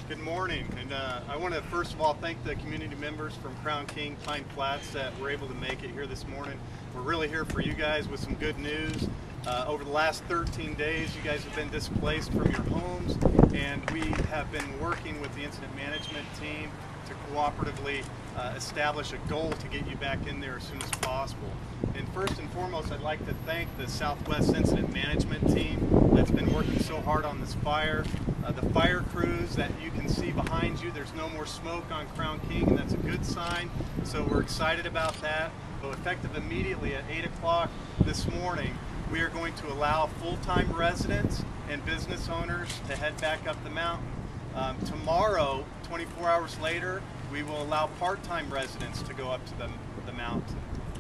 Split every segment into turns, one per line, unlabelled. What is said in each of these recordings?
Good morning, and I want to first of all thank the community members from Crown King, Pine Flats that were able to make it here this morning. We're really here for you guys with some good news. Over the last 13 days, you guys have been displaced from your homes, and we have been working with the incident management team to cooperatively establish a goal to get you back in there as soon as possible. And first and foremost, I'd like to thank the Southwest Incident Management team that's been working so hard on this fire. The fire crews that you can see behind you, there's no more smoke on Crown King, and that's a good sign. So we're excited about that. So effective immediately at 8 o'clock this morning, we are going to allow full-time residents and business owners to head back up the mountain. Tomorrow, 24 hours later, we will allow part-time residents to go up to the mountain.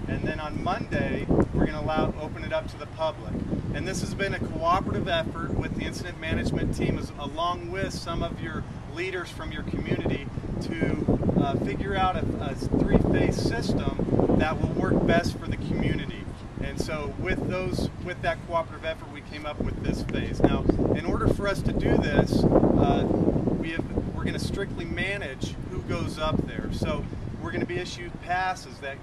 And then on Monday, we're going to open it up to the public. And this has been a cooperative effort with the incident management team, along with some of your leaders from your community, to figure out a three-phase system that will work best for the community. And so with that cooperative effort, we came up with this phase. Now, in order for us to do this, we're going to strictly manage who goes up there. So we're going to be issued passes that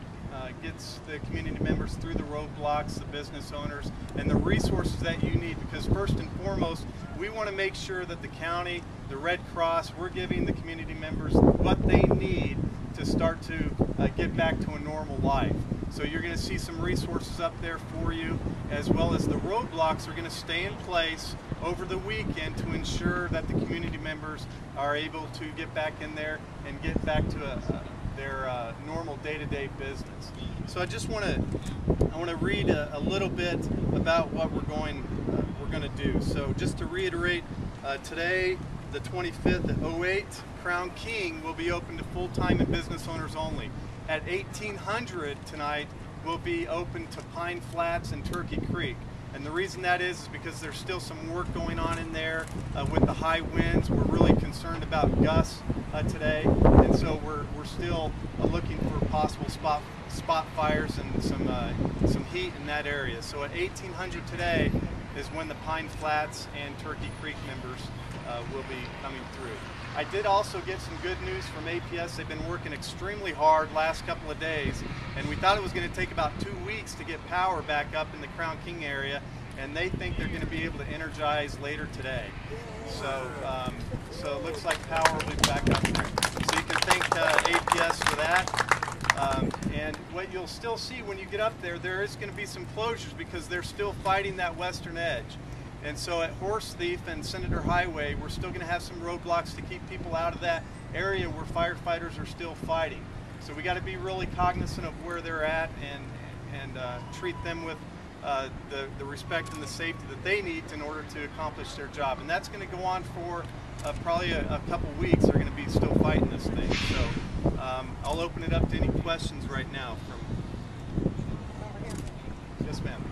gets the community members through the roadblocks, the business owners, and the resources that you need, because first and foremost, we want to make sure that the county, the Red Cross, we're giving the community members what they need to start to get back to a normal life. So you're going to see some resources up there for you, as well as the roadblocks are going to stay in place over the weekend to ensure that the community members are able to get back in there and get back to their normal day-to-day business. So I just want to read a little bit about what we're going to do. So just to reiterate, today, the 25th at 08, Crown King will be open to full-time and business owners only. At 1800 tonight, we'll be open to Pine Flats and Turkey Creek. And the reason that is because there's still some work going on in there with the high winds. We're really concerned about gusts today, and so we're still looking for possible spot fires and some heat in that area. So at 1800 today is when the Pine Flats and Turkey Creek members will be coming through. I did also get some good news from APS. They've been working extremely hard last couple of days, and we thought it was going to take about 2 weeks to get power back up in the Crown King area, and they think they're going to be able to energize later today. So, so it looks like power will be back up there. So you can thank APS for that. And what you'll still see when you get up there, there is going to be some closures because they're still fighting that western edge. And so at Horse Thief and Senator Highway, we're still going to have some roadblocks to keep people out of that area where firefighters are still fighting. So we got to be really cognizant of where they're at and treat them with the respect and the safety that they need in order to accomplish their job. And that's going to go on for probably a couple weeks. They're going to be still fighting this thing. So I'll open it up to any questions right now.
Over here.
Yes, ma'am.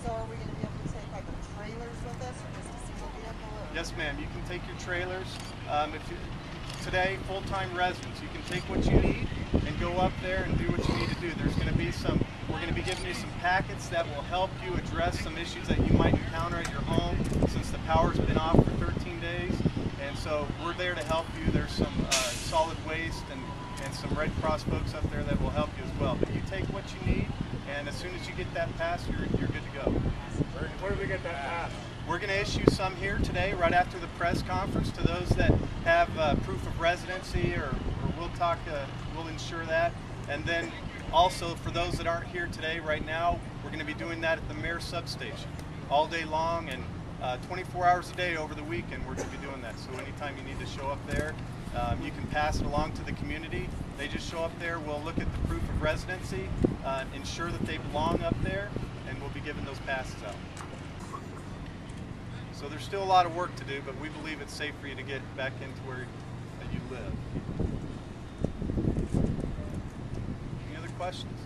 So are we going to be able to take like trailers with us, or just a single vehicle? Or?
Yes, ma'am. You can take your trailers. Today, full-time residents, you can take what you need and go up there and do what you need to do. There's going to be we're going to be giving you some packets that will help you address some issues that you might encounter at your home since the power's been off for 13 days. And so we're there to help you. There's some solid waste and some Red Cross folks up there that will help you as well. But you take what you need, and as soon as you get that pass, you're good to go.
Where do we get that pass?
We're going to issue some here today, right after the press conference, to those that have proof of residency, or we'll ensure that. And then also for those that aren't here today, right now, we're going to be doing that at the mayor's substation all day long, and 24 hours a day over the weekend we're going to be doing that. So anytime you need to show up there, you can pass it along to the community. They just show up there, we'll look at the proof of residency, ensure that they belong up there, and we'll be giving those passes out. So there's still a lot of work to do, but we believe it's safe for you to get back into where you live. Any other questions?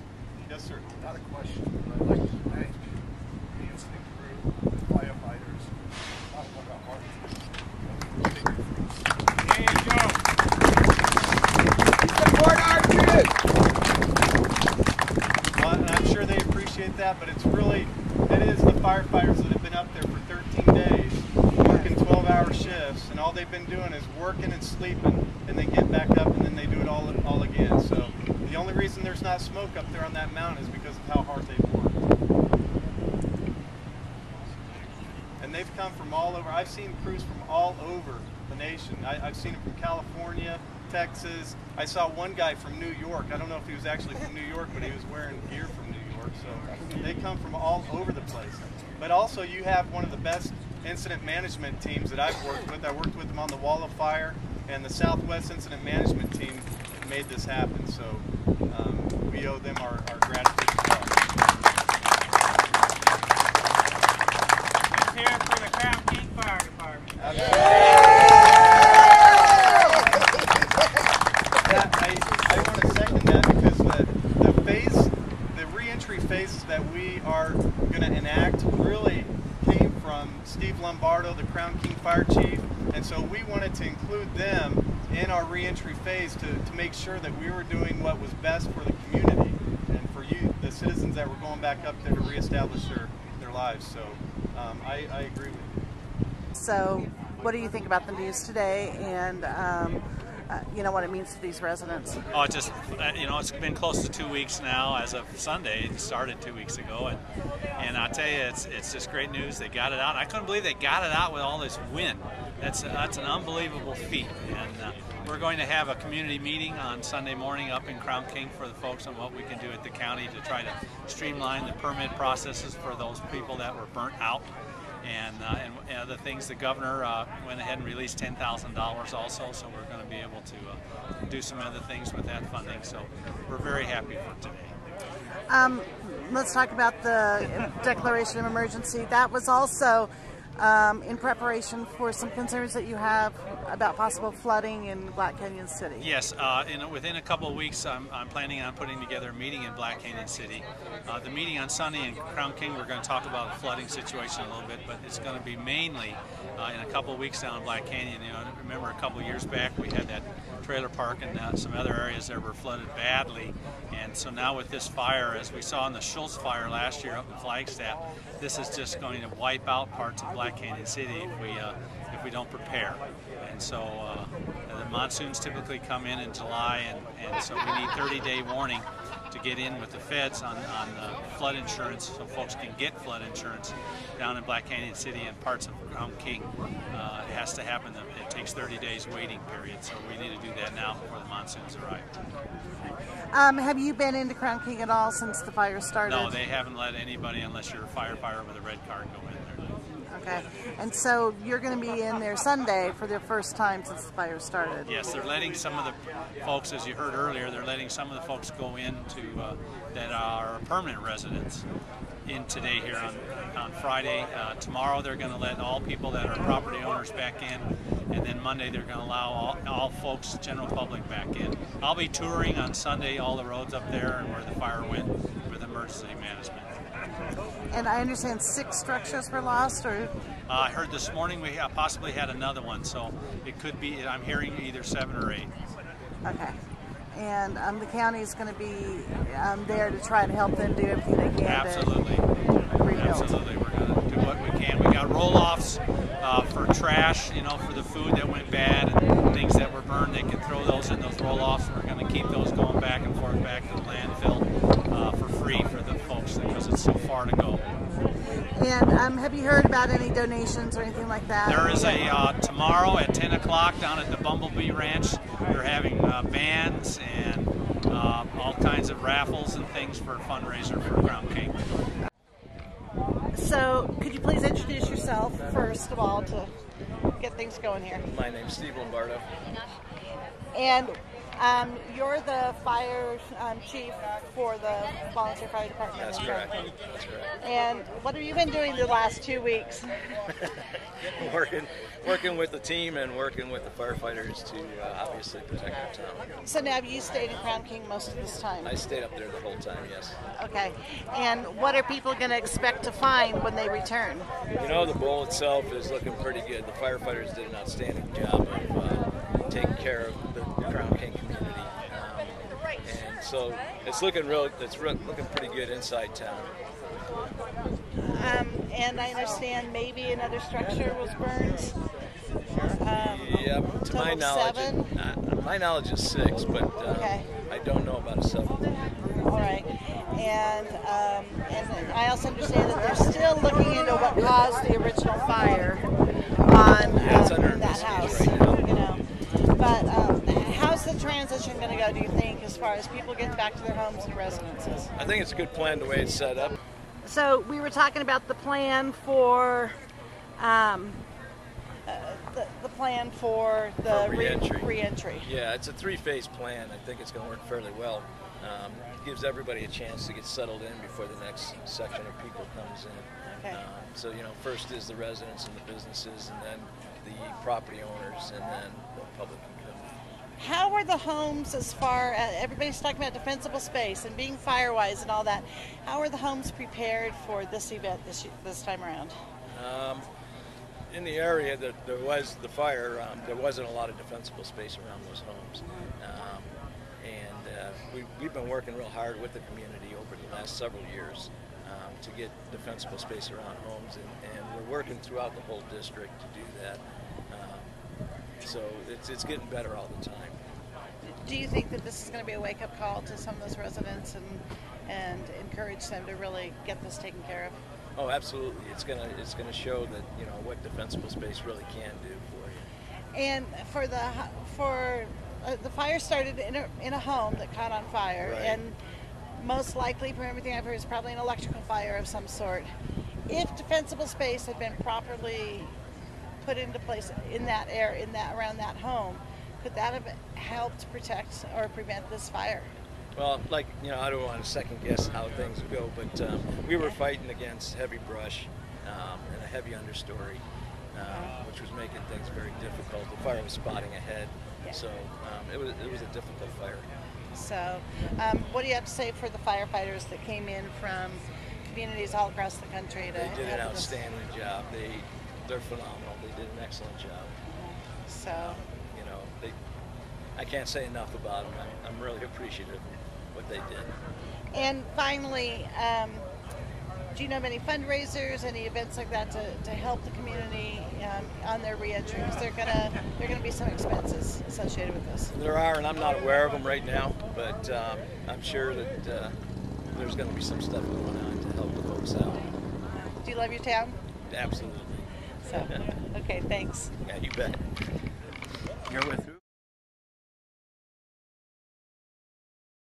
Yes, sir.
Not a question, but I'd like to thank the incident crew, the firefighters, Hey, Joe! Support our kids!
Well, and I'm sure they appreciate that, but it is the firefighters that have been up there for 13 days, working 12-hour shifts, and all they've been been doing is working and sleeping, and then get back up, and then they do it all again. So the only reason there's not smoke up there on that mountain is because of how hard they've worked. And they've come from all over. I've seen crews from all over the nation. I've seen them from California, Texas. I saw one guy from New York. I don't know if he was actually from New York, but he was wearing gear from New York. So they come from all over the place. But also you have one of the best incident management teams that I've worked with. I worked with them on the Wall of Fire, and the Southwest Incident Management team made this happen. So we owe them our gratitude as well.
Let's hear it for the Crown King Fire Department.
I want to second that, because the re-entry phases that we are going to enact really came from Steve Lombardo, the Crown King Fire Chief, and so we wanted to include them in our re-entry phase to make sure that we were doing what was best for the community and for you, the citizens that were going back up there to reestablish their lives. So I agree with you.
So what do you think about the news today, and you know what it means to these residents?
Oh, it just, you know, it's been close to 2 weeks now. As of Sunday, it started 2 weeks ago, and I tell you, it's just great news. They got it out. I couldn't believe they got it out with all this wind. That's an unbelievable feat, and we're going to have a community meeting on Sunday morning up in Crown King for the folks on what we can do at the county to try to streamline the permit processes for those people that were burnt out. And other things, the governor went ahead and released $10,000 also, so we're going to be able to do some other things with that funding. So we're very happy for today.
Let's talk about the declaration of emergency. That was also in preparation for some concerns that you have about possible flooding in Black Canyon City.
Yes, within a couple of weeks, I'm planning on putting together a meeting in Black Canyon City. The meeting on Sunday in Crown King, we're going to talk about the flooding situation a little bit, but it's going to be mainly in a couple of weeks down in Black Canyon. You know, remember a couple of years back we had that trailer park and some other areas that were flooded badly, and so now with this fire, as we saw in the Schultz fire last year up in Flagstaff, this is just going to wipe out parts of Black Canyon City if we don't prepare. And so the monsoons typically come in July, and so we need 30-day warning to get in with the feds on flood insurance, so folks can get flood insurance down in Black Canyon City and parts of Crown King. It has to happen. It takes 30 days waiting period, so we need to do that now before the monsoons arrive.
Have you been into Crown King at all since the fire started?
No, they haven't let anybody, unless you're a firefighter with a red card, go in there.
Okay, and so you're going to be in there Sunday for the first time since the fire started.
Yes, they're letting some of the folks, as you heard earlier, they're letting some of the folks go in that are permanent residents in today here on Friday. Tomorrow they're going to let all people that are property owners back in, and then Monday they're going to allow all folks, general public, back in. I'll be touring on Sunday all the roads up there and where the fire went with emergency management.
And I understand 6 structures were lost, or?
I heard this morning we possibly had another one, so it could be, I'm hearing either 7 or 8.
Okay. And the county is going to be there to try to help them do everything they can.
Absolutely.
To rebuild.
Absolutely. We're going to do what we can. We got roll-offs for trash, you know, for the food that went bad and things that were burned. They can throw those in those roll-offs. We're going to keep those going back and forth back to the landfill for free for the folks because it's so far to go.
And have you heard about any donations or anything like that?
There is a tomorrow at 10 o'clock down at the Bumblebee Ranch. They're having bands and all kinds of raffles and things for a fundraiser for Crown King.
So, could you please introduce yourself first of all to get things going here?
My name's Steve Lombardo.
And you're the fire chief for the volunteer fire department.
That's correct. That's correct.
And what have you been doing the last 2 weeks?
working with the team and working with the firefighters to obviously protect our town.
So now have you stayed in Crown King most of this time?
I stayed up there the whole time, yes.
Okay. And what are people going to expect to find when they return?
You know, the bowl itself is looking pretty good. The firefighters did an outstanding job of taking care of the Crown King community. And so it's looking looking pretty good inside town.
And I understand maybe another structure was burned.
Yeah, to my knowledge, my knowledge is 6, but
Okay.
I don't know about a 7th.
All right. And I also understand that they're still looking into what caused the original fire on
it's under
in that house.
investigation right now.
You know, but how's the transition going to go? Do you think, as far as people getting back to their homes and residences?
I think it's a good plan the way it's set up.
So we were talking about the plan for the plan for the re-entry.
Yeah, it's a 3-phase plan. I think it's going to work fairly well. Gives everybody a chance to get settled in before the next section of people comes in.
Okay.
So, you know, first is the residents and the businesses, and then the property owners, and then the public can come in.
How are the homes, as far as everybody's talking about defensible space and being fire-wise and all that, how are the homes prepared for this event this time around?
In the area that there was the fire, there wasn't a lot of defensible space around those homes. We've been working real hard with the community over the last several years to get defensible space around homes, and we're working throughout the whole district to do that. So it's getting better all the time.
Do you think that this is going to be a wake-up call to some of those residents and encourage them to really get this taken care of?
Oh, absolutely. It's gonna show that, you know, what defensible space really can do for you.
And for the fire started in a home that caught on fire,
Right.
and most likely, from everything I've heard, is probably an electrical fire of some sort. If defensible space had been properly put into place in that area, around that home, could that have helped protect or prevent this fire?
Well, like, you know, I don't want to second guess how things would go, but we were fighting against heavy brush and a heavy understory, which was making things very difficult. The fire was spotting ahead, so it was a difficult fire.
So, what do you have to say for the firefighters that came in from communities all across the country?
They did an outstanding job. They're phenomenal. They did an excellent job.
So,
you know, I can't say enough about them. I'm really appreciative of what they did.
And finally, do you know of any fundraisers, any events like that to help the community on their reentry? Because there are going to be some expenses associated with this.
There are, and I'm not aware of them right now, but I'm sure that there's going to be some stuff going on to help the folks out.
Do you love your town?
Absolutely.
So, okay, thanks.
Yeah, you bet.
You're with who?